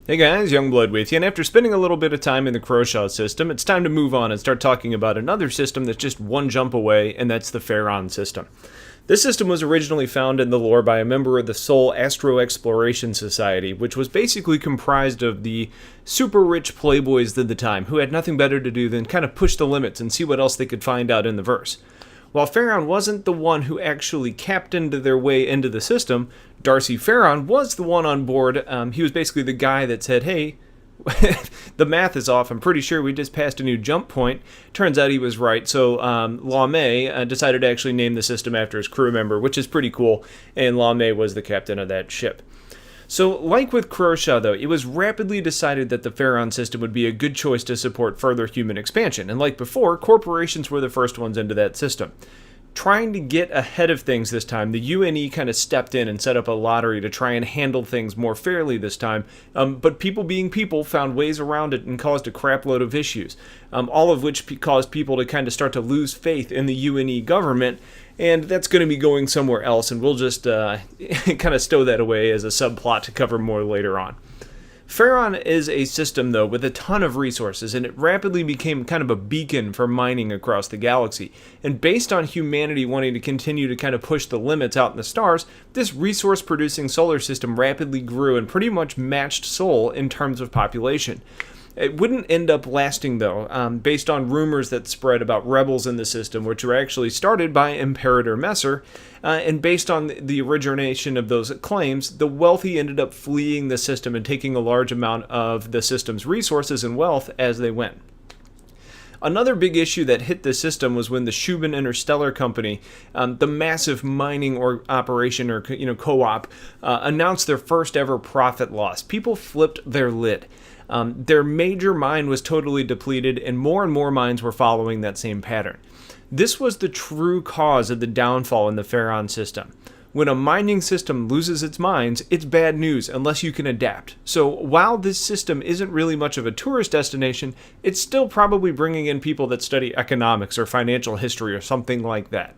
Hey guys, Youngblood with you, and after spending a little bit of time in the Croshaw system, it's time to move on and start talking about another system that's just one jump away, and that's the Ferron system. This system was originally found in the lore by a member of the Sol Astro Exploration Society, which was basically comprised of the super rich playboys of the time, who had nothing better to do than kind of push the limits and see what else they could find out in the verse. While Ferron wasn't the one who actually captained their way into the system, Darcy Ferron was the one on board. He was basically the guy that said, hey, the math is off. I'm pretty sure we just passed a new jump point. Turns out he was right. So LaMay decided to actually name the system after his crew member, which is pretty cool. And LaMay was the captain of that ship. So, like with Croshaw, though, it was rapidly decided that the Ferron system would be a good choice to support further human expansion, and like before, corporations were the first ones into that system. Trying to get ahead of things this time, the UNE kind of stepped in and set up a lottery to try and handle things more fairly this time, but people being people found ways around it and caused a crapload of issues, all of which caused people to kind of start to lose faith in the UNE government, and that's going to be going somewhere else, and we'll just kind of stow that away as a subplot to cover more later on. Ferron is a system, though, with a ton of resources, and it rapidly became kind of a beacon for mining across the galaxy. And based on humanity wanting to continue to kind of push the limits out in the stars, this resource-producing solar system rapidly grew and pretty much matched Sol in terms of population. It wouldn't end up lasting, though, based on rumors that spread about rebels in the system, which were actually started by Imperator Messer, and based on the origination of those claims, the wealthy ended up fleeing the system and taking a large amount of the system's resources and wealth as they went. Another big issue that hit the system was when the Shubin Interstellar Company, the massive mining operation or co-op, announced their first ever profit loss. People flipped their lid. Their major mine was totally depleted, and more mines were following that same pattern. This was the true cause of the downfall in the Ferron system. When a mining system loses its mines, it's bad news unless you can adapt. So while this system isn't really much of a tourist destination, it's still probably bringing in people that study economics or financial history or something like that.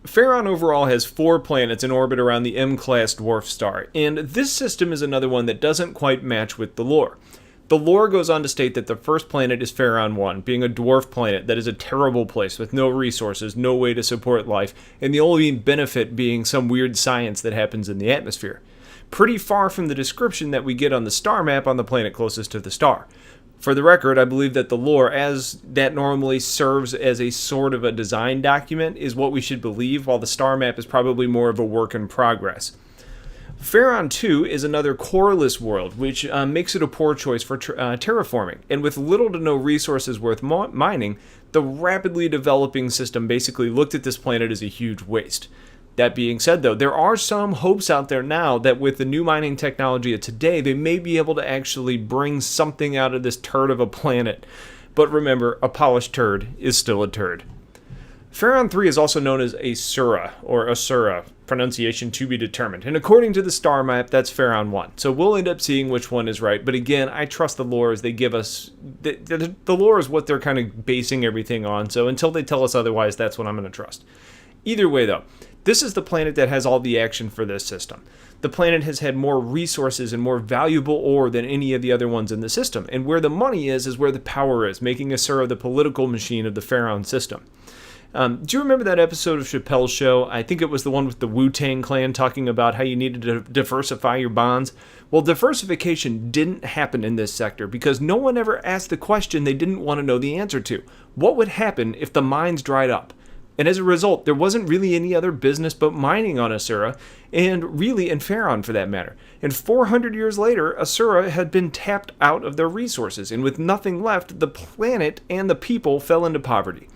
Ferron overall has 4 planets in orbit around the M-class dwarf star, and this system is another one that doesn't quite match with the lore. The lore goes on to state that the first planet is Ferron 1, being a dwarf planet that is a terrible place with no resources, no way to support life, and the only benefit being some weird science that happens in the atmosphere. Pretty far from the description that we get on the star map on the planet closest to the star. For the record, I believe that the lore, as that normally serves as a sort of a design document, is what we should believe, while the star map is probably more of a work in progress. Ferron 2 is another coreless world, which makes it a poor choice for terraforming, and with little to no resources worth mining, the rapidly developing system basically looked at this planet as a huge waste. That being said, though, there are some hopes out there now that with the new mining technology of today, they may be able to actually bring something out of this turd of a planet. But remember, a polished turd is still a turd. Ferron 3 is also known as Asura, or Asura, pronunciation to be determined. And according to the star map, that's Ferron 1. So we'll end up seeing which one is right. But again, I trust the lore as they give us... The lore is what they're kind of basing everything on. So until they tell us otherwise, that's what I'm going to trust. Either way, though, this is the planet that has all the action for this system. The planet has had more resources and more valuable ore than any of the other ones in the system. And where the money is where the power is, making Asura the political machine of the Ferron system. Do you remember that episode of Chappelle's Show? I think it was the one with the Wu-Tang Clan talking about how you needed to diversify your bonds. Well, diversification didn't happen in this sector because no one ever asked the question they didn't want to know the answer to. What would happen if the mines dried up? And as a result, there wasn't really any other business but mining on Asura, and really in Ferron for that matter. And 400 years later, Asura had been tapped out of their resources, and with nothing left, the planet and the people fell into poverty.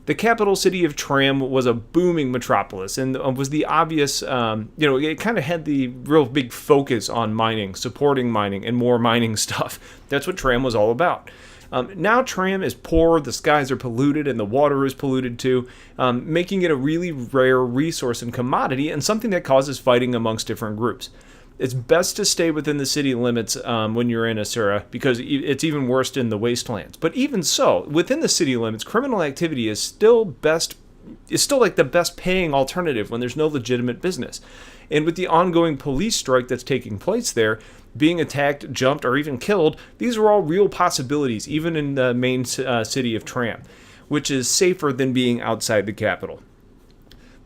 The capital city of Tram was a booming metropolis and was the obvious, it kind of had the real big focus on mining, supporting mining, and more mining stuff. That's what Tram was all about. Now Tram is poor, the skies are polluted, and the water is polluted too, making it a really rare resource and commodity and something that causes fighting amongst different groups. It's best to stay within the city limits when you're in Asura, because it's even worse in the wastelands. But even so, within the city limits, criminal activity is still like the best paying alternative when there's no legitimate business. And with the ongoing police strike that's taking place there, being attacked, jumped, or even killed, these are all real possibilities, even in the main city of Tram, which is safer than being outside the capital.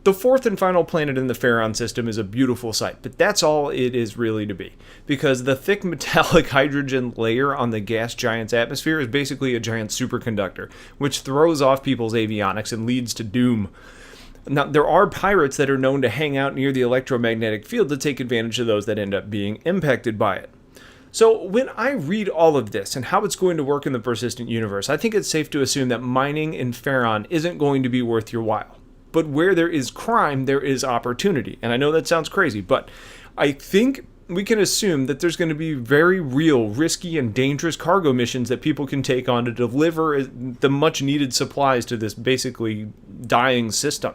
The fourth and final planet in the Ferron system is a beautiful sight, but that's all it is really to be, because the thick metallic hydrogen layer on the gas giant's atmosphere is basically a giant superconductor, which throws off people's avionics and leads to doom. Now, there are pirates that are known to hang out near the electromagnetic field to take advantage of those that end up being impacted by it. So when I read all of this and how it's going to work in the persistent universe, I think it's safe to assume that mining in Ferron isn't going to be worth your while. But where there is crime, there is opportunity. And I know that sounds crazy, but I think we can assume that there's going to be very real, risky, and dangerous cargo missions that people can take on to deliver the much needed supplies to this basically dying system.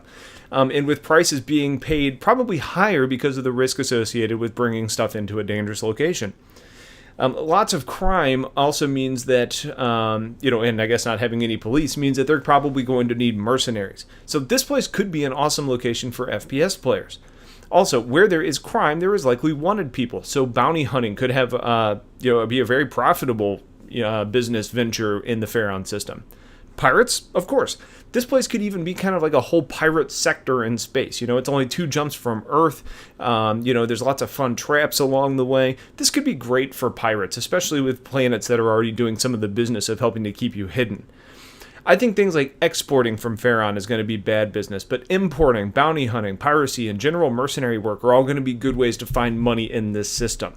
And with prices being paid probably higher because of the risk associated with bringing stuff into a dangerous location. Lots of crime also means that, and I guess not having any police means that they're probably going to need mercenaries. So this place could be an awesome location for FPS players. Also, where there is crime, there is likely wanted people. So bounty hunting could have, be a very profitable business venture in the Ferron system. Pirates, of course. This place could even be kind of like a whole pirate sector in space. It's only 2 jumps from Earth. There's lots of fun traps along the way. This could be great for pirates, especially with planets that are already doing some of the business of helping to keep you hidden. I think things like exporting from Ferron is going to be bad business, but importing, bounty hunting, piracy, and general mercenary work are all going to be good ways to find money in this system.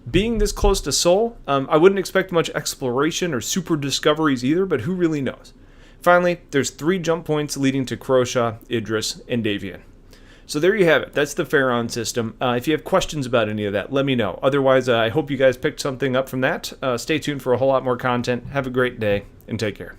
Being this close to Sol, I wouldn't expect much exploration or super discoveries either, but who really knows? Finally, there's 3 jump points leading to Crosha, Idris, and Davian. So there you have it. That's the Ferron system. If you have questions about any of that, let me know. Otherwise, I hope you guys picked something up from that. Stay tuned for a whole lot more content. Have a great day, and take care.